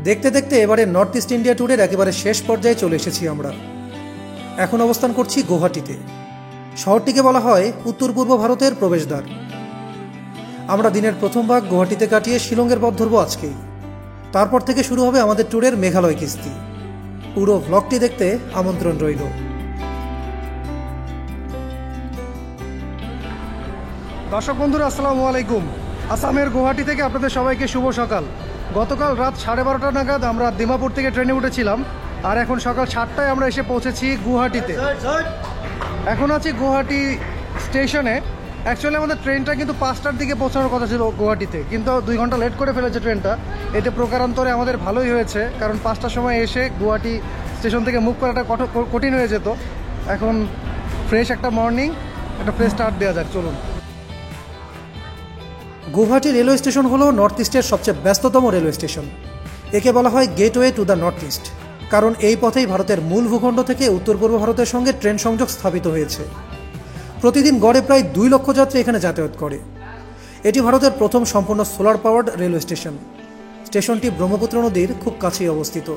দেখতে দেখতে এবারে নর্থ ইস্ট ইন্ডিয়া ট্যুরের একেবারে শেষ পর্যায়ে চলে এসেছি আমরা। এখন অবস্থান করছি গুয়াহাটিতে। শহরটিকে বলা হয় উত্তর পূর্ব ভারতের প্রবেশদ্বার। আমরা দিনের প্রথম ভাগ গুয়াহাটিতে কাটিয়ে শিলংয়ের পথ ধরবো আজকেই। তারপর থেকে শুরু হবে আমাদের ট্যুরের মেঘালয় কিস্তি। পুরো ভ্লগটি দেখতে আমন্ত্রণ রইল। দর্শক বন্ধুরা, আসসালামু আলাইকুম। আসামের গুয়াহাটি থেকে আপনাদের সবাইকে শুভ সকাল। গতকাল রাত 12:30 নাগাদ আমরা দিমাপুর থেকে ট্রেনে উঠেছিলাম, আর এখন সকাল 7টায় আমরা এসে পৌঁছেছি গুয়াহাটিতে। এখন আছি গুয়াহাটি স্টেশনে। অ্যাকচুয়ালি আমাদের ট্রেনটা কিন্তু 5টার দিকে পৌঁছানোর কথা ছিল গুয়াহাটিতে, কিন্তু 2 ঘন্টা লেট করে ফেলেছে ট্রেনটা। এতে প্রকারান্তরে আমাদের ভালোই হয়েছে, কারণ 5টার সময় এসে গুয়াহাটি স্টেশন থেকে মুভ করাটা কঠিন হয়ে যেত। এখন ফ্রেশ একটা মর্নিং, একটা ফ্রেশ স্টার্ট দেওয়া যাক, চলুন। গুয়াহাটি রেলওয়ে স্টেশন হলো নর্থ ইস্টের সবচেয়ে ব্যস্ততম রেলওয়ে স্টেশন। একে বলা হয় gateway to the north east, কারণ এই পথেই ভারতের মূল ভূখণ্ড থেকে উত্তর পূর্ব ভারতের সঙ্গে ট্রেন সংযোগ স্থাপিত হয়েছে। প্রতিদিন গড়ে প্রায় 2 লক্ষ যাত্রী এখানে যাতায়াত করে। এটি ভারতের প্রথম সম্পূর্ণ সোলার পাওয়ার্ড রেলওয়ে স্টেশন। স্টেশনটি ব্রহ্মপুত্র নদীর খুব কাছেই অবস্থিত।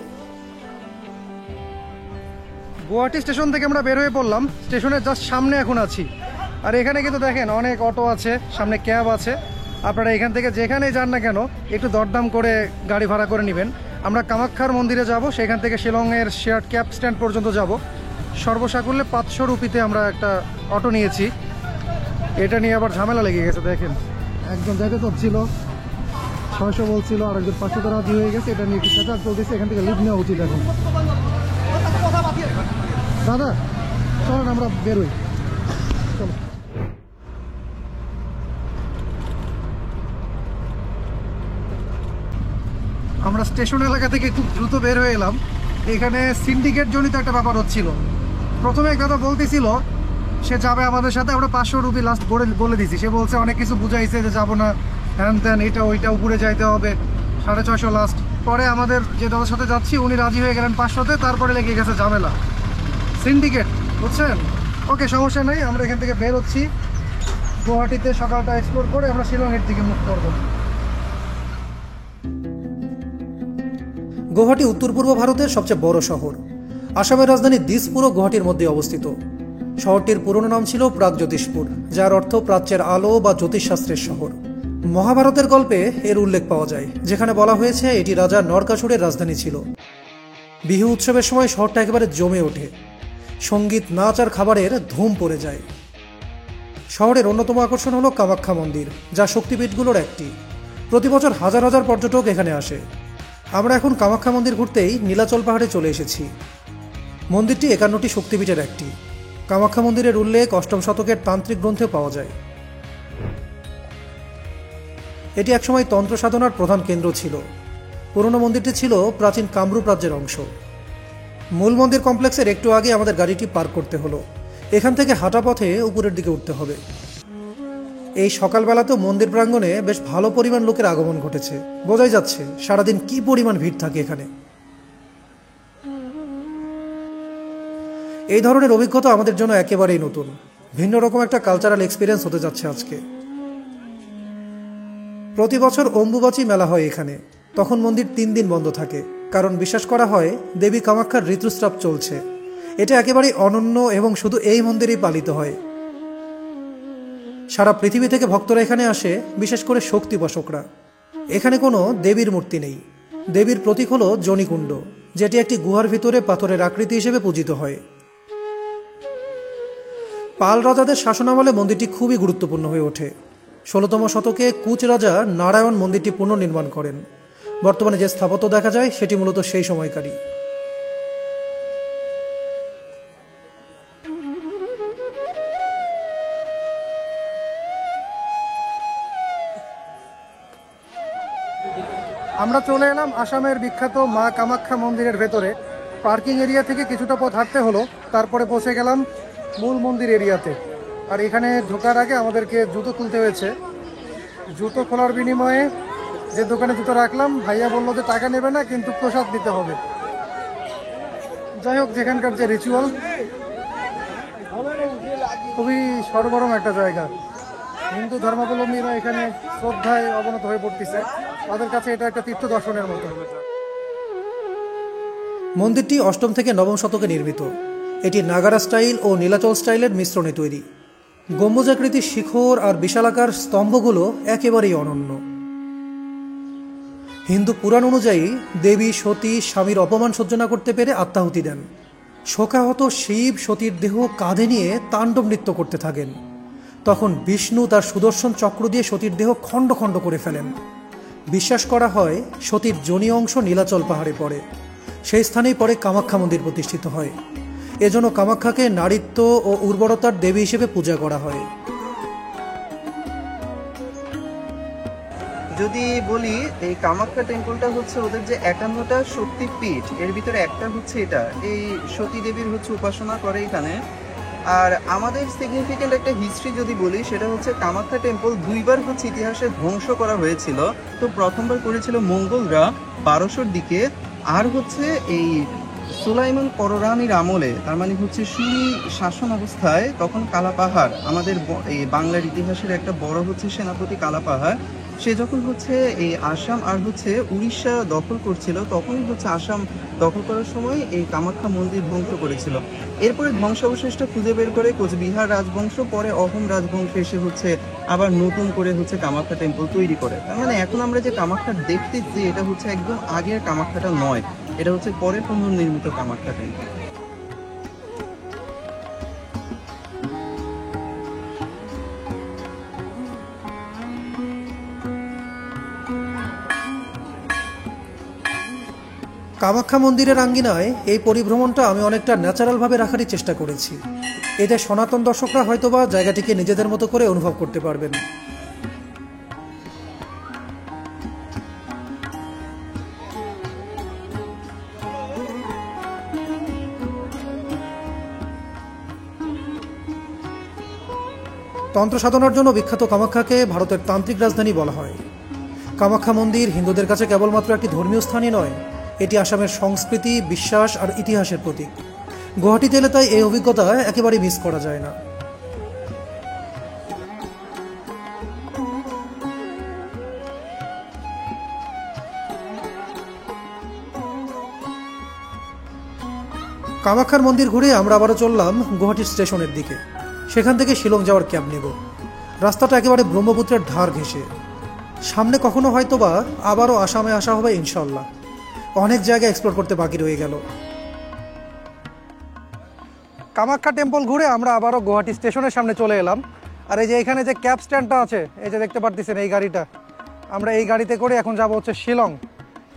গুয়াহাটি স্টেশন থেকে আমরা বের হয়ে পড়লাম। স্টেশনের জাস্ট সামনে এখন আছি, আর এখানে কিন্তু দেখেন অনেক অটো আছে, সামনে ক্যাব আছে। আপনারা এখান থেকে যেখানেই যান না কেন একটু দরদাম করে গাড়ি ভাড়া করে নেবেন। আমরা কামাখ্যার মন্দিরে যাব, সেখান থেকে শিলংয়ের শেয়ার্ড ক্যাব স্ট্যান্ড পর্যন্ত যাব। সর্বসাকুল্যে 500 রুপিতে আমরা একটা অটো নিয়েছি। এটা নিয়ে আবার ঝামেলা লেগে গেছে। দেখেন, একজন যাইতে চাচ্ছিল 600 বলছিল, আর একজন 500 টাকা রাজি হয়ে গেছে। এটা নিয়ে একটু চেঁচার চলতেছে। এখান থেকে লিভ নেওয়া উচিত এখন। দাদা চলেন আমরা বেরোই, চলো। আমরা স্টেশন এলাকা থেকে খুব দ্রুত বের হয়ে এলাম। এখানে সিন্ডিকেট জনিত একটা ব্যাপার হচ্ছিল। প্রথমে এক দাদা বলতেছিল সে যাবে আমাদের সাথে, আমরা 500 রুপি লাস্ট বলে দিয়েছি। সে বলছে অনেক কিছু বুঝাইছে যে যাবো না, হ্যান ত্যান, এটা ওইটা, উপরে যাইতে হবে, 650 লাস্ট। পরে আমাদের যে দাদার সাথে যাচ্ছি উনি রাজি হয়ে গেলেন 500-তে। তারপরে লেগে গেছে ঝামেলা, সিন্ডিকেট, বুঝছেন। ওকে, সমস্যা নেই, আমরা এখান থেকে বের হচ্ছি। গুয়াহাটিতে সকালটা এক্সপ্লোর করে আমরা শিলংয়ের দিকে মুভ করবো। গুয়াহাটি উত্তর পূর্ব ভারতের সবচেয়ে বড় শহর। আসামের রাজধানী দিসপুরও গুয়াহাটির মধ্যে অবস্থিত। শহরটির পুরনো নাম ছিল প্রাগজ্যোতিষপুর, যার অর্থ প্রাচ্যের আলো বা জ্যোতিষশাস্ত্রের শহর। মহাভারতের গল্পে এর উল্লেখ পাওয়া যায়, যেখানে বলা হয়েছে এটি রাজা নরকাসুরের রাজধানী ছিল। বিহু উৎসবের সময় শহরটা একেবারে জমে ওঠে। সঙ্গীত, নাচ আর খাবারের ধুম পড়ে যায়। শহরের অন্যতম আকর্ষণ হলো কামাখ্যা মন্দির, যা শক্তিপীঠগুলোর একটি। প্রতি বছর হাজার হাজার পর্যটক এখানে আসে। আমরা এখন কামাখ্যা মন্দির ঘুরতেই নীলাচল পাহাড়ে চলে এসেছি। মন্দিরটি 51টি শক্তিপীঠের একটি। কামাখ্যা মন্দিরের উল্লেখ 8ম শতকের তান্ত্রিক গ্রন্থে পাওয়া যায়। এটি একসময় তন্ত্র সাধনার প্রধান কেন্দ্র ছিল। পুরনো মন্দিরটি ছিল প্রাচীন কামরূপ রাজ্যের অংশ। মূল মন্দির কমপ্লেক্সের একটু আগে আমাদের গাড়িটি পার্ক করতে হলো। এখান থেকে হাঁটা পথে উপরের দিকে উঠতে হবে। এই সকালবেলাতেও মন্দির প্রাঙ্গণে বেশ ভালো পরিমাণ লোকের আগমন ঘটেছে। বোঝাই যাচ্ছে সারাদিন কি পরিমাণ ভিড় থাকে এখানে। এই ধরনের অভিজ্ঞতা আমাদের জন্য একেবারেই নতুন। ভিন্ন রকম একটা কালচারাল এক্সপিরিয়েন্স হতে যাচ্ছে আজকে। প্রতি বছর অম্বুবাচী মেলা হয় এখানে। তখন মন্দির 3 দিন বন্ধ থাকে, কারণ বিশ্বাস করা হয় দেবী কামাখ্যার ঋতুস্রাব চলছে। এটা একেবারেই অনন্য এবং শুধু এই মন্দিরেই পালিত হয়। সারা পৃথিবী থেকে ভক্তরা এখানে আসে, বিশেষ করে শক্তি উপাসকরা। এখানে কোনো দেবীর মূর্তি নেই। দেবীর প্রতীক হলো জনিকুণ্ড, যেটি একটি গুহার ভিতরে পাথরের আকৃতি হিসেবে পূজিত হয়। পাল রাজাদের শাসনামলে মন্দিরটি খুবই গুরুত্বপূর্ণ হয়ে ওঠে। 16তম শতকে কুচ রাজা নারায়ণ মন্দিরটি পুনর্নির্মাণ করেন। বর্তমানে যে স্থাপত্য দেখা যায় সেটি মূলত সেই সময়কারী। আমরা চলে এলাম আসামের বিখ্যাত মা কামাখ্যা মন্দিরের ভেতরে। পার্কিং এরিয়া থেকে কিছুটা পথ হাঁটতে হলো, তারপরে পৌঁছে গেলাম মূল মন্দির এরিয়াতে। আর এখানে ঢোকার আগে আমাদেরকে জুতো খুলতে হয়েছে। জুতো খোলার বিনিময়ে যে দোকানে জুতো রাখলাম, ভাইয়া বললো যে টাকা নেবে না, কিন্তু প্রসাদ দিতে হবে। যাই হোক, যেখানকার যে রিচুয়াল, খুবই সরগরম একটা জায়গা। হিন্দু ধর্মাবলম্বীরা এখানে শ্রদ্ধায় অবনত হয়ে পড়তেছে। তাদের কাছে এটা একটা তীর্থ দর্শনের মতো। মন্দিরটি অষ্টম থেকে নবম শতকে নির্মিত। এটি নাগারা স্টাইল ও নীলাচল স্টাইলের মিশ্রণে তৈরি। গম্বুজাকৃতির শিখর আর বিশালাকার স্তম্ভগুলো একেবারেই অনন্য। হিন্দু পুরাণ অনুযায়ী দেবী সতী স্বামীর অপমান সহ্য না করতে পেরে আত্মাহুতি দেন। শোকাহত শিব সতীর দেহ কাঁধে নিয়ে তাণ্ডব নৃত্য করতে থাকেন। তখন বিষ্ণু তার সুদর্শন চক্র দিয়ে সতীর দেহ খণ্ড খণ্ড করে ফেলেন। বিশ্বাস করা হয় সতীর যোনি অংশ নীলাচল পাহাড়ে পড়ে। সেই স্থানেই পরে কামাখ্যা মন্দির প্রতিষ্ঠিত হয়। এজন্য কামাখ্যাকে নারীত্ব ও উর্বরতার দেবী হিসেবে পূজা করা হয়। যদি বলি এই কামাখ্যা টেম্পলটা হচ্ছে ওদের যে 51টা শক্তিপীঠ, এর ভিতরে একটা হচ্ছে এটা। এই সতী দেবীর হচ্ছে উপাসনা করে এখানে। আর আমাদের সিগনিফিকেন্ট একটা হিস্ট্রি যদি বলি, সেটা হচ্ছে কামাখ্যা টেম্পল দুইবার হচ্ছে ইতিহাসে ধ্বংস করা হয়েছিল। তো প্রথমবার করেছিল মঙ্গলরা 1200-র দিকে, আর হচ্ছে এই সুলাইমান পররানীর আমলে, তার মানে হচ্ছে সুরি শাসন অবস্থায়, তখন কালাপাহাড় আমাদের এই বাংলার ইতিহাসের একটা বড় হচ্ছে সেনাপতি কালাপাহাড়, সে যখন হচ্ছে এই আসাম আর হচ্ছে উড়িষ্যা দখল করছিল, তখনই হচ্ছে আসাম দখল করার সময় এই কামাখ্যা মন্দির ধ্বংস করেছিল। এরপরে ধ্বংসাবশেষটা খুঁজে বের করে কোচবিহার রাজবংশ, পরে অহোম রাজবংশ এসে হচ্ছে আবার নতুন করে হচ্ছে কামাখ্যা টেম্পল তৈরি করে। তার মানে এখন আমরা যে কামাখ্যা দেখতেছি, এটা হচ্ছে একদম আগের কামাখ্যাটা নয়, এটা হচ্ছে পরে পুনর্নির্মিত কামাখ্যা টেম্পল। কামাখ্যা মন্দিরের আঙ্গিনায় এই পরিভ্রমণটা আমি অনেকটা ন্যাচারালভাবে রাখারই চেষ্টা করেছি। এতে সনাতন দর্শকরা হয়তোবা জায়গাটিকে নিজেদের মতো করে অনুভব করতে পারবেন। তন্ত্র সাধনার জন্য বিখ্যাত কামাখ্যাকে ভারতের তান্ত্রিক রাজধানী বলা হয়। কামাখ্যা মন্দির হিন্দুদের কাছে কেবলমাত্র একটি ধর্মীয় স্থানই নয়, এটি আসামের সংস্কৃতি, বিশ্বাস আর ইতিহাসের প্রতীক। গুয়াহাটিতে এলে তাই এই অভিজ্ঞতা একেবারেই মিস করা যায় না। কামাখ্যার মন্দির ঘুরে আমরা আবারও চললাম গুয়াহাটি স্টেশনের দিকে। সেখান থেকে শিলং যাওয়ার ক্যাব নেব। রাস্তাটা একেবারে ব্রহ্মপুত্রের ধার ঘেঁষে। সামনে কখনো হয়তোবা আবারও আসামে আসা হবে ইনশাল্লাহ। অনেক জায়গা এক্সপ্লোর করতে বাকি রয়ে গেল। কামাখ্যা টেম্পল ঘুরে আমরা আবারও গুয়াহাটি স্টেশনের সামনে চলে এলাম। আর এই যে এখানে যে ক্যাব স্ট্যান্ডটা আছে, এই যে দেখতে পারতেছেন এই গাড়িটা, আমরা এই গাড়িতে করে এখন যাব হচ্ছে শিলং।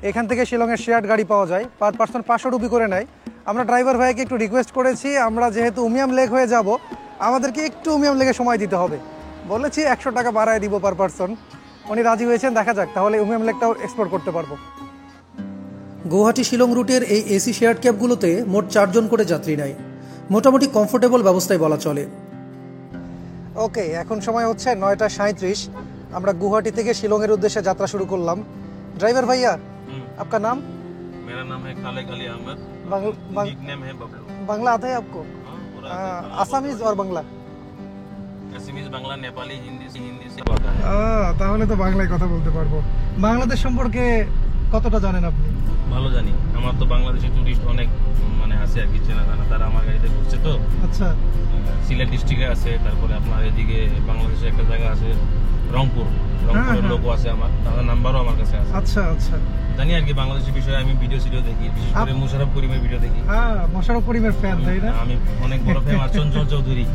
এখান থেকে শিলংয়ের শেয়ার্ড গাড়ি পাওয়া যায়, পার পার্সন 500 রুপি করে নেয়। আমরা ড্রাইভার ভাইকে একটু রিকোয়েস্ট করেছি, আমরা যেহেতু উমিয়াম লেক হয়ে যাব, আমাদেরকে একটু উমিয়াম লেকে সময় দিতে হবে। বলেছি 100 টাকা বাড়ায় দিব পার পার্সন। উনি রাজি হয়েছেন, দেখা যাক, তাহলে উমিয়াম লেকটাও এক্সপ্লোর করতে পারবো। গুয়াহাটি শিলং রুটের এই এসি শেয়ার্ড ক্যাবগুলোতে মোট 4 জন করে যাত্রী নেয়। মোটামুটি কমফোর্টেবল ব্যবস্থায় বলা চলে। ওকে, এখন সময় হচ্ছে 9:37। আমরা গুয়াহাটি থেকে শিলংয়ের উদ্দেশ্যে যাত্রা শুরু করলাম। ड्राइवर भैया, आपका नाम? मेरा नाम है खालिद अली अहमद। निकनेम है बबलू। बांग्ला आता है आपको? आसामीज और बांग्ला? আসামিজ, বাংলা, নেপালি, হিন্দি সব आता है। তাহলে তো বাংলায় কথা বলতে পারবো। বাংলাদেশ সম্পর্কে কতটা জানেন আপনি? ভালো জানি, আমার তো বাংলাদেশের টুরিস্ট অনেক মানে আছে আর কি, চেনা জানা, তারা আমার গাড়িতে ঘুরছে। তো আচ্ছা, সিলেট ডিস্ট্রিক্টে আছে, তারপরে আপনার এদিকে বাংলাদেশে একটা জায়গা আছে রংপুরের লোকও আছে, আমার তাদের নাম্বারও আমার কাছে আছে। আচ্ছা আচ্ছা, জানি আর কি বাংলাদেশের বিষয়ে। আমি ভিডিও দেখি, বিশেষ করে মোশাররফ করিমের ভিডিও দেখি। হ্যাঁ, মোশাররফ করিমের ফ্যান, তাই না? আমি অনেক বড় ফ্যান। আর চঞ্চল চৌধুরী।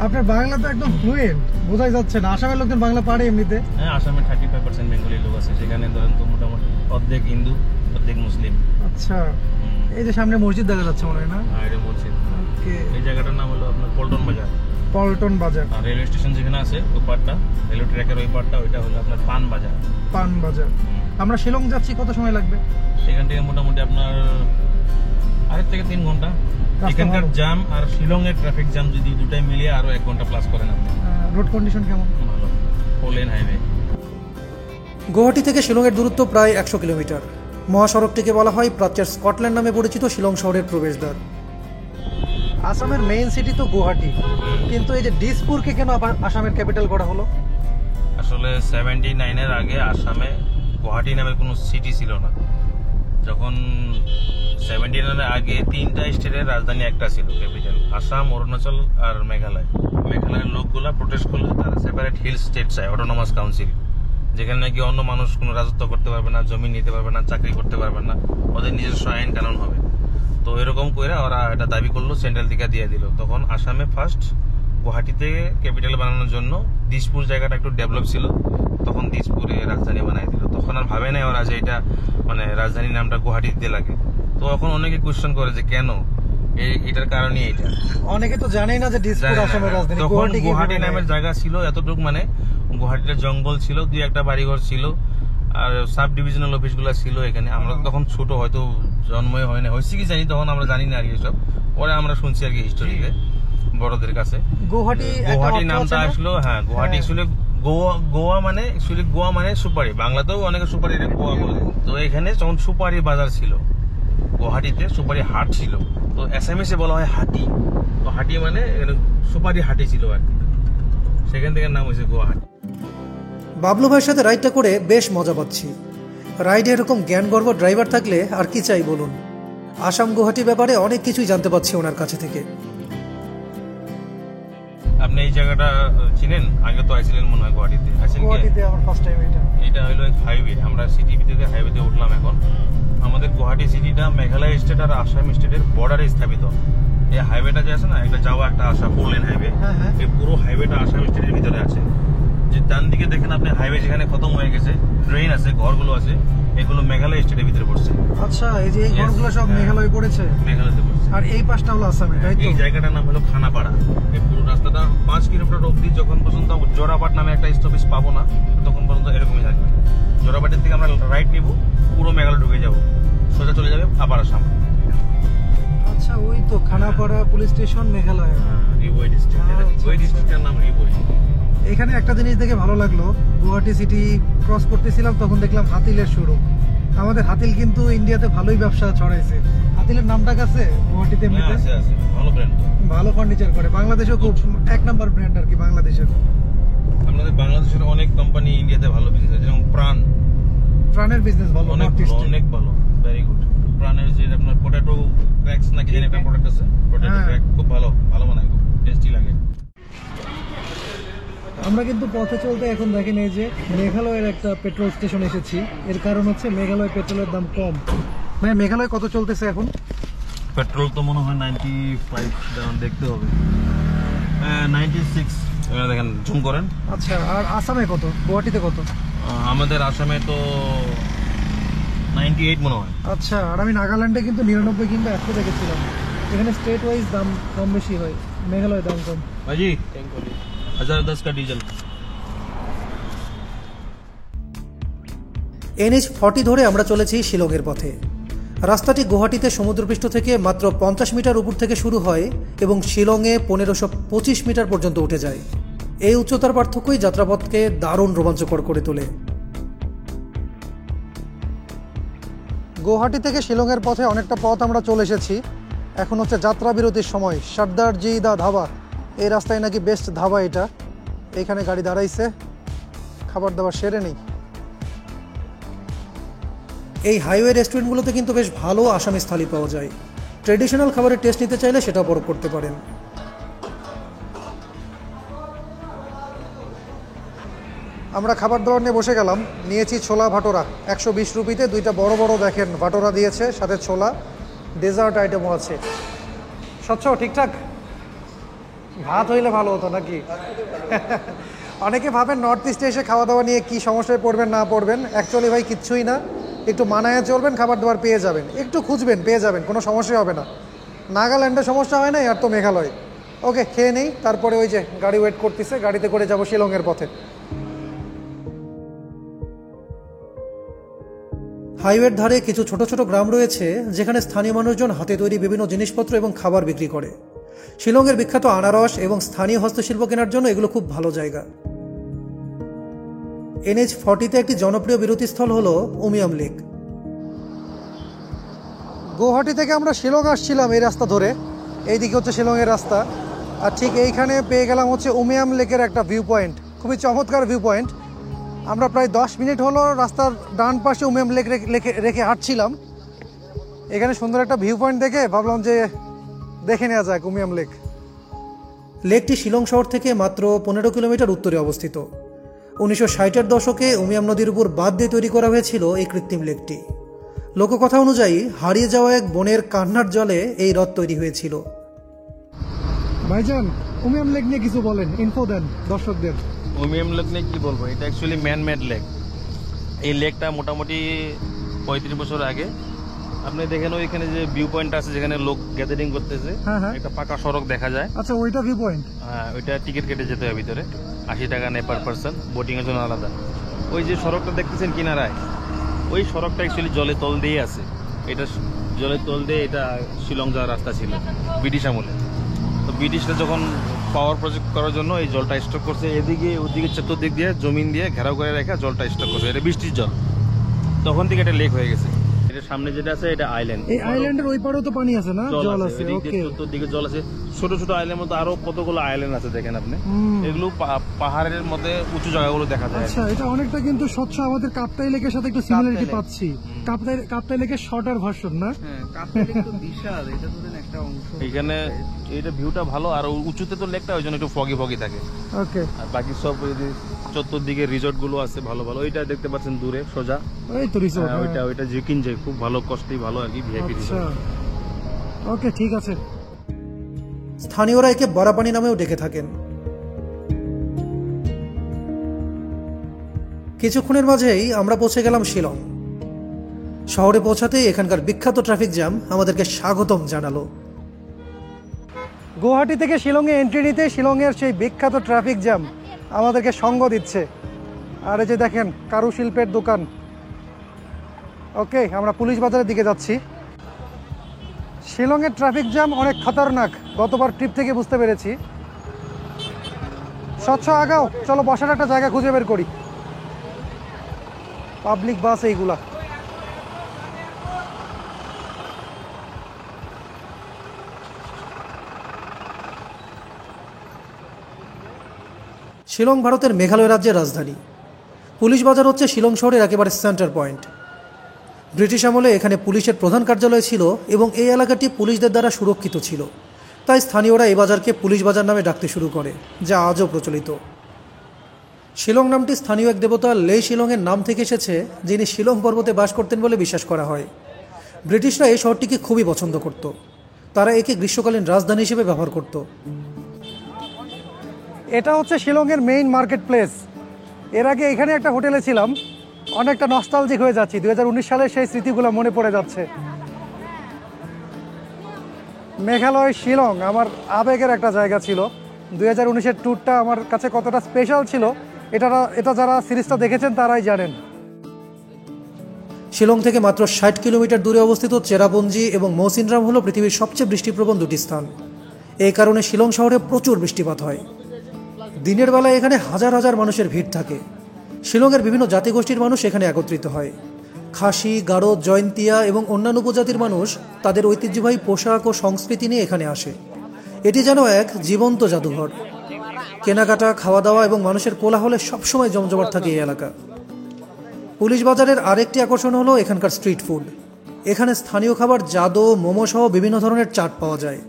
আপনার বাংলা তো একদম ফ্লুয়েন্ট, বোঝাই যাচ্ছে না। আসামের লোকজন বাংলা পারে এমনিতে? হ্যাঁ, আসামে 35% বেঙ্গলি লোক আছে। সেখানে ধরেন তো মোটামুটি অর্ধেক হিন্দু, অর্ধেক মুসলিম। আচ্ছা, এই যে সামনে মসজিদ দেখা যাচ্ছে মনে হয় না? হ্যাঁ, এটা মসজিদ। ওকে, এই জায়গাটার নাম হলো আপনার পল্টন বাজার। পল্টন বাজার। আর রেলওয়ে স্টেশন যেখানে আছে ওই পার্টটা, রেলওয়ে ট্র্যাকের ওই পার্টটা, ওইটা হলো আপনার পান বাজার। পান বাজার। আমরা শিলং যাচ্ছি, কত সময় লাগবে? এখান থেকে মোটামুটি আপনার 2.5 থেকে 3 ঘন্টা। এখানকার জ্যাম আর শিলং এর ট্রাফিক জ্যাম যদি দুটাই মিলিয়ে আরো 1 ঘন্টা প্লাস করেন আপনি। রোড কন্ডিশন কেমন? ভালো, 4 লেন হাইওয়ে। গুয়াহাটি থেকে শিলংয়ের দূরত্ব প্রায় 100 কিলোমিটার। মহাসড়কটিকে বলা হয় প্রাচ্যের স্কটল্যান্ড নামে পরিচিত শিলং শহরের প্রবেশদ্বার। আসামের মেইন সিটি তো গুয়াহাটি, কিন্তু এই যে দিসপুরকে কেন আসামের ক্যাপিটাল করা হলো? আসলে 79 এর আগে আসামে গুয়াহাটি নামে কোনো সিটি ছিল না। যখন 79 আগে 3টা স্টেটের রাজধানী একটা ছিল ক্যাপিটাল, আসাম, অরুণাচল আর মেঘালয়। মেঘালয়ের লোকগুলা প্রোটেস্ট করলে তারা সেপারেট হিল স্টেট চায়, অটোনমাস কাউন্সিল, যেখানে নাকি অন্য মানুষ কোনো রাজত্ব করতে পারবে না, জমি নিতে পারবে না, চাকরি করতে পারবে না, ওদের নিজস্ব আইন কানুন হবে। তো এরকম করে ওরা এটা দাবি করলো, সেন্ট্রাল থেকে দিয়ে দিল। তখন আসামে ফার্স্ট গুয়াহাটিতে ক্যাপিটাল বানানোর জন্য দিসপুর জায়গাটা একটু ডেভেলপ ছিল, তখন দিসপুরে রাজধানী বানাই দিল। তখন আর ভাবে নাই ওরা যে এটা মানে রাজধানীর নামটা গুয়াহাটি দিতে লাগে। তো এখন অনেকে কোয়েশ্চেন করে যে কেন, এটার কারণই এটা। অনেকে তো জানেই না যে দিসপুর আসামের রাজধানী। তখন গুয়াহাটি নামের জায়গা ছিল এতটুকু, মানে গুয়াহাটিতে জঙ্গল ছিল, 2-1টা বাড়িঘর ছিল, আর সাব ডিভিশনাল অফিসগুলো ছিল এখানে। আমরা তখন ছোট, হয়তো জন্মই হয় না, হয়েছে কি জানি, তখন আমরা জানি না আর কি এসব। পরে আমরা শুনছি আর কি হিস্টোরিতে বড়দের কাছে গুয়াহাটি নামটা আসলো। হ্যাঁ, গুয়াহাটি আসলে গোয়া মানে অ্যাকচুয়ালি গোয়া মানে সুপারি, বাংলাতেও অনেকে সুপারি গোয়া বলে। তো এখানে যখন সুপারি বাজার ছিল, গুয়াহাটিতে সুপারি হাট ছিল, তো এসএমএসে বলা হয় হাটি। তো হাটি মানে সুপারি হাটি ছিল আর কি, সেখান থেকে নাম হয়েছে গুয়াহাটি। বাবলু ভাইয়ের সাথে রাইডটা করে বেশ মজা পাচ্ছি। রাইডে এরকম জ্ঞানগর্ভ ড্রাইভার থাকলে আর কি চাই বলুন। আসাম গুয়াহাটি ব্যাপারে অনেক কিছুই জানতে পাচ্ছি ওনার কাছে থেকে। আপনি এই জায়গাটা চিনেন? আগে তো আইছিলেন মনে হয় গুয়াহাটিতে। গুয়াহাটিতে আমার ফার্স্ট টাইম এটা হলো হাইওয়ে। আমরা সিটি ভিতরে হাইওয়েতে উঠলাম এখন। আমাদের গুয়াহাটি সিটিটা মেঘালয় স্টেট আর আসাম স্টেটের বর্ডারে স্থাপিত। এই হাইওয়েটা যে আছে না, একটা যাওয়া একটা আসা 4 লেন হাইওয়ে, এই পুরো হাইওয়েটা আসাম স্টেটের ভিতরে আছে। যে ডান দিকে দেখেন আপনি, হাইওয়ে যেখানে খতম হয়ে গেছে, ট্রেন আছে, ঘরগুলো আছে, এগুলো মেঘালয় স্টেটের ভিতরে পড়ছে। আচ্ছা, এই যে এই ঘরগুলো সব মেঘালয় পড়েছে? মেঘালয়তে পড়ছে। আর এই পাশটা হলো আসামে, তাই তো? এই জায়গাটার নাম হলো খানাপাড়া। এই পুরো রাস্তাটা 5 কিলোমিটার অবধি, যখন পর্যন্ত জোড়াপাট নামে একটা স্টপেজ পাবো না, তখন পর্যন্ত এরকমই থাকবে। জোড়াপাটের থেকে আমরা রাইট নিব, পুরো মেঘালয় ঢুকে যাব, সোজা চলে যাবে আবার আসাম। আচ্ছা, ওই তো Khanapara police station, Meghalaya. Ribhoi district, Ribhoi ডিস্ট্রিক্টের নাম রিবই। এখানে একটা জিনিস দেখে ভালো লাগলো, গুয়াহাটি সিটি ক্রস করতেছিলাম, তখন দেখলাম হাতিলের শোরুম। আমাদের হাতিল কিন্তু ইন্ডিয়াতে ভালোই ব্যবসা ছড়াইছে। হাতিলের নামটা কাছে গুয়াহাটিতে ভালো ব্র্যান্ড, ভালো ফার্নিচার করে। বাংলাদেশেও খুব 1 নাম্বার ব্র্যান্ড আর কি বাংলাদেশের। আমাদের বাংলাদেশের অনেক কোম্পানি ইন্ডিয়াতে ভালো বিজনেস আছে, যেমন প্রাণের বিজনেস ভালো, অনেক ভালো, ভেরি গুড। প্রাণের যে আপনার পটেটো ক্র্যাকস নাকি যেন একটা প্রোডাক্ট আছে, পটেটো ক্র্যাক খুব ভালো বানায়, খুব টেস্টি লাগে। আমরা কিন্তু পথে চলতে এখন দেখেন এই যে মেঘালয়ের একটা পেট্রোল স্টেশন এসেছি। এর কারণ হচ্ছে মেঘালয় পেট্রোলের দাম কম। ভাই, মেঘালয় কত চলতেছে এখন পেট্রোল? তো মনে হয় 95 দেখতে হবে, 96 দেখেন, জুম করেন। আচ্ছা, আর আসামে কত? গুয়াহাটিতে কত? আমাদের আসামে তো 98 মনে হয়। আচ্ছা, আর আমি নাগাল্যান্ডে কিন্তু 99 কিংবা 100 দেখেছিলাম। এখানে স্টেট ওয়াইজ দাম কম বেশি হয়, মেঘালয় দাম কম। ভাইজি 1010 का डीजल। NH 40 ধরে আমরা চলেছি শিলংয়ের পথে। রাস্তাটি গুয়াহাটিতে সমুদ্রপৃষ্ঠ থেকে মাত্র 50 মিটার উপর থেকে শুরু হয় এবং শিলংয়ে 1525 মিটার পর্যন্ত উঠে যায়। এই উচ্চতার পার্থক্যই যাত্রাপথকে দারুণ রোমাঞ্চকর করে তোলে। গুয়াহাটি থেকে শিলংয়ের পথে অনেকটা পথ আমরা চলে এসেছি। এখন হচ্ছে যাত্রা বিরতির সময়। সর্দার জি দা ধাবা, এই রাস্তায় নাকি বেস্ট ধাবা এটা। এইখানে গাড়ি দাঁড়াইছে, খাবার দাবার সেরে নেই। এই হাইওয়ে রেস্টুরেন্টগুলোতে কিন্তু বেশ ভালো আসামি থালি পাওয়া যায়। ট্রেডিশনাল খাবারের টেস্ট নিতে চাইলে সেটা বড় করতে পারেন। আমরা খাবার দাবার নিয়ে বসে গেলাম। নিয়েছি ছোলা ভাটোরা, 120 রুপিতে 2টা বড় বড় দেখেন ভাটোরা দিয়েছে, সাথে ছোলা, ডেজার্ট আইটেমও আছে। স্বচ্ছ ঠিকঠাক? ভাত হইলে ভালো হতো নাকি? অনেকে ভাবেন নর্থ ইস্টে এসে খাওয়া দাওয়া নিয়ে কী সমস্যায় পড়বেন না পড়বেন। অ্যাকচুয়ালি ভাই কিচ্ছুই না, একটু মানায় চলবেন, খাবার দাবার পেয়ে যাবেন। একটু খুঁজবেন, পেয়ে যাবেন, কোনো সমস্যা হবে না। নাগাল্যান্ডে সমস্যা হয় না, আর তো মেঘালয়। ওকে, খেয়ে নেই, তারপরে ওই যে গাড়ি ওয়েট করতেছে, গাড়িতে করে যাব শিলংয়ের পথে। হাইওয়ের ধারে কিছু ছোট ছোট গ্রাম রয়েছে যেখানে স্থানীয় মানুষজন হাতে তৈরি বিভিন্ন জিনিসপত্র এবং খাবার বিক্রি করে। শিলংয়ের বিখ্যাত আনারস এবং স্থানীয় হস্তশিল্প কেনার জন্য এগুলো খুব ভালো জায়গা। NH 40-তে একটি জনপ্রিয় বিরতিস্থল হলো উমিয়াম লেক। গুয়াহাটি থেকে আমরা শিলং আসছিলাম এই রাস্তা ধরে, এইদিকে হচ্ছে শিলংয়ের রাস্তা। আর ঠিক এইখানে পেয়ে গেলাম হচ্ছে উমিয়াম লেকের একটা ভিউ পয়েন্ট, খুবই চমৎকার ভিউ পয়েন্ট। আমরা প্রায় 10 মিনিট হলো রাস্তার ডান পাশে উমিয়াম লেক রেখে হাঁটছিলাম। এখানে সুন্দর একটা ভিউ পয়েন্ট দেখে ভাবলাম যে দেখে নেওয়া যাক উমিয়াম লেক। লেকটি শিলং শহর থেকে মাত্র 15 কিলোমিটার উত্তরে অবস্থিত। 1960-এর দশকে উমিয়াম নদীর উপর বাঁধ দিয়ে তৈরি করা হয়েছিল এই কৃত্রিম লেকটি। লোককথা অনুযায়ী হারিয়ে যাওয়া এক বনের কান্নার জলে এই হ্রদ তৈরি হয়েছিল। ভাইজান, উমিয়াম লেক নিয়ে কিছু বলেন, ইনফো দেন দর্শকদের। উমিয়াম লেক নিয়ে কি বলবো, এটা অ্যাকচুয়ালি ম্যান মেড লেক। এই লেকটা মোটামুটি 35 বছর আগে, আপনি দেখেন ওইখানে যে ভিউ পয়েন্ট আছে যেখানে লোক গ্যাদারিং করতেছে, একটা পাকা সড়ক দেখা যায়। আচ্ছা, ওইটা ভিউ পয়েন্ট? হ্যাঁ, ওইটা টিকিট কেটে যেতে হয় ভিতরে, 80 টাকা নেয় পার পার্সন, বোটিং এর জন্য আলাদা। ওই যে সড়কটা দেখতেছেন কিনারায়, ওই সড়কটা অ্যাকচুয়ালি জলের তল দিয়ে আছে। এটা জলের তল দিয়ে এটা শিলং যাওয়ার রাস্তা ছিল ব্রিটিশ আমলে। তো ব্রিটিশরা যখন পাওয়ার প্রজেক্ট করার জন্য এই জলটা স্টক করছে, এদিকে ওদিকে চতুর্দিক দিয়ে জমিন দিয়ে ঘেরাও করে রেখে জলটা স্টক করছে। এটা বৃষ্টির জল, তখন থেকে এটা লেক হয়ে গেছে। এটা সামনে যেটা আছে এটা আইল্যান্ড। এই আইল্যান্ডের ওই পারেও তো পানি আছে না? জল আছে, ওকে। চতুর্দিকে জল আছে, ছোট ছোট আইল্যান্ডের মধ্যে আরো কতগুলো আইল্যান্ড আছে দেখেন আপনি। এগুলো পাহাড়ের মধ্যে উঁচু জায়গাগুলো দেখা যায়। আচ্ছা, এটা অনেকটা কিন্তু স্বচ্ছ আমাদের কাপ্তাই লেকের সাথে একটু সিমিলারিটি পাচ্ছি। কাপ্তাই লেকের শর্টার ভার্সন না? হ্যাঁ, কাপ্তাই লেক তো বিশাল, এটা ধরেন একটা অংশ। এখানে এটা ভিউটা ভালো, আর উঁচুতে তো লেকটা ওই জন্য একটু ফগি ফগি থাকে। ওকে। আর বাকি সব চতুর্দিকে রিসোর্ট গুলো আছে ভালো ভালো। ওইটা দেখতে পাচ্ছেন দূরে সোজা, এই তো রিসোর্ট। ওইটা জিকিন যে খুব ভালো, কস্টলি ভালো আর কি, ভিআইপি রিসোর্ট। ওকে, ঠিক আছে। স্থানীয়রা একে বরাপানি নামেও ডেকে থাকেন। কিছুক্ষণের মাঝেই আমরা পৌঁছে গেলাম শিলং শহরে। পৌঁছাতেই এখানকার বিখ্যাত ট্রাফিক জ্যাম আমাদেরকে স্বাগতম জানালো। গুয়াহাটি থেকে শিলংয়ে এন্ট্রি নিতে শিলংয়ের সেই বিখ্যাত ট্রাফিক জ্যাম আমাদেরকে সঙ্গ দিচ্ছে। আর এই যে দেখেন কারুশিল্পের দোকান। ওকে, আমরা পুলিশ বাজারের দিকে যাচ্ছি। শিলংয়ের ট্রাফিক জ্যাম অনেক খতরনাক, গতবার ট্রিপ থেকে বুঝতে পেরেছি। স্বচ্ছ আগাও, চলো বসার একটা জায়গা খুঁজে বের করি। পাবলিক বাস এইগুলা। শিলং ভারতের মেঘালয় রাজ্যের রাজধানী। পুলিশ বাজার হচ্ছে শিলং শহরের একেবারে সেন্টার পয়েন্ট। ব্রিটিশ আমলে এখানে পুলিশের প্রধান কার্যালয় ছিল এবং এই এলাকাটি পুলিশদের দ্বারা সুরক্ষিত ছিল। তাই স্থানীয়রা এই বাজারকে পুলিশ বাজার নামে ডাকতে শুরু করে, যা আজও প্রচলিত। শিলং নামটি স্থানীয় এক দেবতা লে শিলংয়ের নাম থেকে এসেছে, যিনি শিলং পর্বতে বাস করতেন বলে বিশ্বাস করা হয়। ব্রিটিশরা এই শহরটিকে খুবই পছন্দ করত। তারা একে গ্রীষ্মকালীন রাজধানী হিসেবে ব্যবহার করত। এটা হচ্ছে শিলংয়ের মেইন মার্কেট প্লেস। এর আগে এখানে একটা হোটেলে ছিলাম, অনেকটা নস্টালজিক হয়ে যাচ্ছি। 2019 সালের সেই স্মৃতিগুলো মনে পড়ে যাচ্ছে। মেঘালয় শিলং আমার আবেগের একটা জায়গা ছিল। 2019-এর ট্যুরটা আমার কাছে কতটা স্পেশাল ছিল এটা যারা সিরিজটা দেখেছেন তারাই জানেন। শিলং থেকে মাত্র 60 কিলোমিটার দূরে অবস্থিত চেরাপুঞ্জি এবং মৌসিনরাম হলো পৃথিবীর সবচেয়ে বৃষ্টিপ্রবণ দুটি স্থান। এই কারণে শিলং শহরে প্রচুর বৃষ্টিপাত হয়। দিনের বেলায় এখানে হাজার হাজার মানুষের ভিড় থাকে। শিলংয়ের বিভিন্ন জাতিগোষ্ঠীর মানুষ এখানে একত্রিত হয়। খাসি, গারো, জয়ন্তিয়া এবং অন্যান্য উপজাতির মানুষ তাদের ঐতিহ্যবাহী পোশাক ও সংস্কৃতি নিয়ে এখানে আসে। এটি যেন এক জীবন্ত জাদুঘর। কেনাকাটা, খাওয়া দাওয়া এবং মানুষের কোলাহলে সবসময় জমজমাট থাকে এই এলাকা। পুলিশ বাজারের আরেকটি আকর্ষণ হলো এখানকার স্ট্রিট ফুড। এখানে স্থানীয় খাবার জাদো, মোমো সহ বিভিন্ন ধরনের চাট পাওয়া যায়।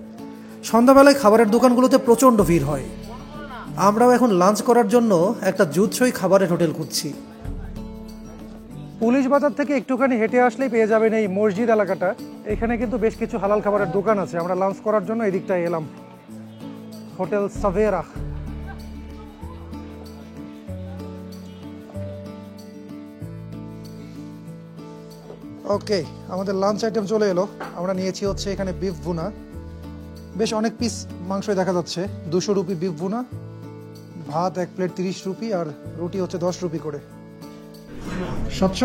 সন্ধ্যাবেলায় খাবারের দোকানগুলোতে প্রচণ্ড ভিড় হয়। আমরাও এখন লাঞ্চ করার জন্য একটা জুৎসই খাবারের হোটেল খুঁজছি। পুলিশ বাজার থেকে একটুখানি হেঁটে আসলেই পেয়ে যাবেন এই মসজিদ এলাকাটা। এখানে কিন্তু বেশ কিছু হালাল খাবারের দোকান আছে। আমরা লাঞ্চ করার জন্য এই দিকটায় এলাম। হোটেল সাভেরা। ওকে, আমাদের লাঞ্চ আইটেম চলে এলো। আমরা নিয়েছি হচ্ছে এখানে বিফ ভুনা। বেশ অনেক পিস মাংসই দেখা যাচ্ছে। 200 রুপি বিফ ভুনা, ভাত 1 প্লেট 30 রুপি, আর রুটি হচ্ছে 10 রুপি করে। স্বচ্ছ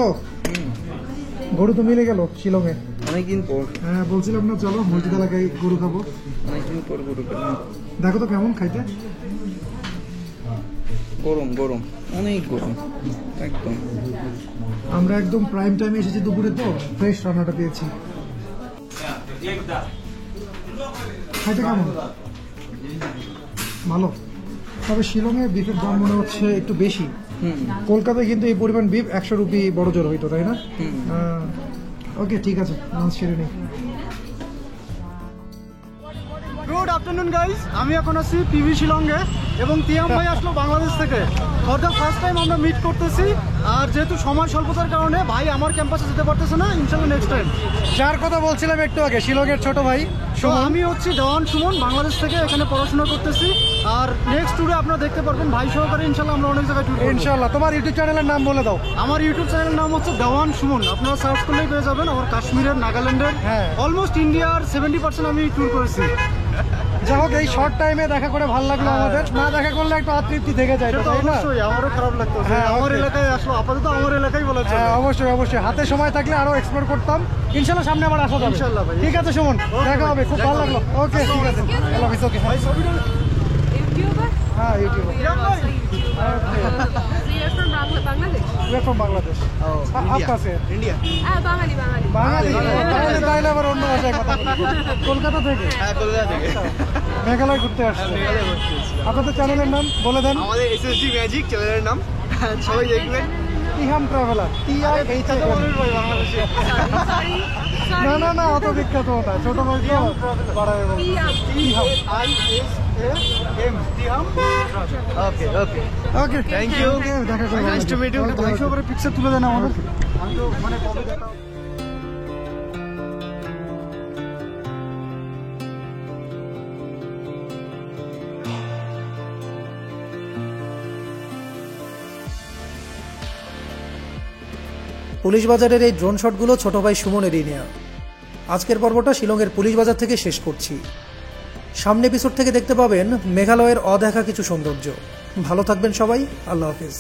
গরু তো মিলে গেল শিলংয়ে অনেকদিন পর। হ্যাঁ, বলছিলাম না চলো মসজিদ এলাকায় গরু খাবো। অনেকদিন পর গরু খেলাম। দেখো তো কেমন খাইতে। গরম গরম, অনেক গরম একদম। আমরা একদম প্রাইম টাইমে এসেছি দুপুরে, তো ফ্রেশ রান্নাটা পেয়েছি। খাইতে কেমন? ভালো। তবে শিলংয়ে বিফের দাম মনে হচ্ছে একটু বেশি। কলকাতায় কিন্তু এই পরিমাণ বিফ 100 রুপি বড় জোর হইতো, তাই না? ওকে ঠিক আছে, লাঞ্চ সেরে নিই। গুড আফটারনুন গাইস, আমি এখন আছি পিভি শিলংয়ে এবং তিয়াম ভাই আসলো বাংলাদেশ থেকে। ফর দ্য ফার্স্ট টাইম আমরা মিট করতেছি, আর যেহেতু সময় স্বল্পতার কারণে ভাই আমার ক্যাম্পাসে যেতে পারতেছে না, ইনশাল্লাহ নেক্সট টাইম। যার কথা বলছিলাম একটু আগে, শিলংয়ের ছোট ভাই তো আমি হচ্ছি দেওয়ান সুমন, বাংলাদেশ থেকে এখানে পড়াশোনা করতেছি। আর নেক্সট ট্যুরে আপনারা দেখতে পারবেন ভাই সহকারে ইনশাল্লাহ আমরা অনেক জায়গায় ট্যুর করব। ইনশাআল্লাহ। তোমার ইউটিউব চ্যানেলের নাম বলে দাও। আমার ইউটিউব চ্যানেলের নাম হচ্ছে দেওয়ান সুমন, আপনারা সার্চ করলেই পেয়ে যাবেন। আমার কাশ্মীরের, নাগাল্যান্ডের, হ্যাঁ। অলমোস্ট ইন্ডিয়ার 70% আমি ট্যুর করেছি। যাই হোক, এই শর্ট টাইমে দেখা করে ভালো লাগলো আমাদের। না দেখা করলে একটু অতৃপ্তি থেকে যায়, সেটা তো তাই না? অবশ্যই আমারও খারাপ লাগতো। হ্যাঁ, আমার okay. এলাকায় আসলো, আপাতত আমার এলাকায় বলা চলে। হ্যাঁ অবশ্যই অবশ্যই, হাতে সময় থাকলে আরো এক্সপ্লোর করতাম। ইনশাআল্লাহ সামনে আবার আসা যাবে। ইনশাআল্লাহ ভাই। ঠিক আছে সুমন, দেখা হবে, খুব ভালো লাগলো। ওকে ঠিক আছে, আল্লাহ হাফেজ। ওকে ভাই ছবিটা YouTuber? হ্যাঁ ইউটিউব। তিয়াম ভাই। So you're from Bangladesh? We are from Bangladesh. आपका से ইন্ডিয়া। Bengali. বাঙালি? তাহলে আবার অন্য ভাষায় কথা বলি। কলকাতা থেকে? হ্যাঁ, কলকাতা থেকে। মেঘালয় ঘুরতে আসছে। আপনাদের চ্যানেলের নাম বলে দেন। আমাদের এসএসডি ম্যাজিক চ্যানেলের নাম, সবাই দেখবেন। ইহাম ট্রাভেলার, TIHAM। Sorry. না না না, অত বিখ্যাত না, ছোট ভাই তো বাড়ায় বলছি। ইহাম। তিয়াম। ওকে ওকে। ওকে থ্যাংক ইউ, দেখা করবো। Nice to meet you. ভাই সহকারে পিকচার তুলে দেন আমাদের। আমি তো মানে কবে দেখা পুলিশ বাজারের এই ড্রোন শটগুলো ছোট ভাই সুমনেরই নেয়া। আজকের পর্বটা শিলংয়ের পুলিশ বাজার থেকে শেষ করছি। সামনে এপিসোড থেকে দেখতে পাবেন মেঘালয়ের অদেখা কিছু সৌন্দর্য। ভালো থাকবেন সবাই, আল্লাহ হাফিজ।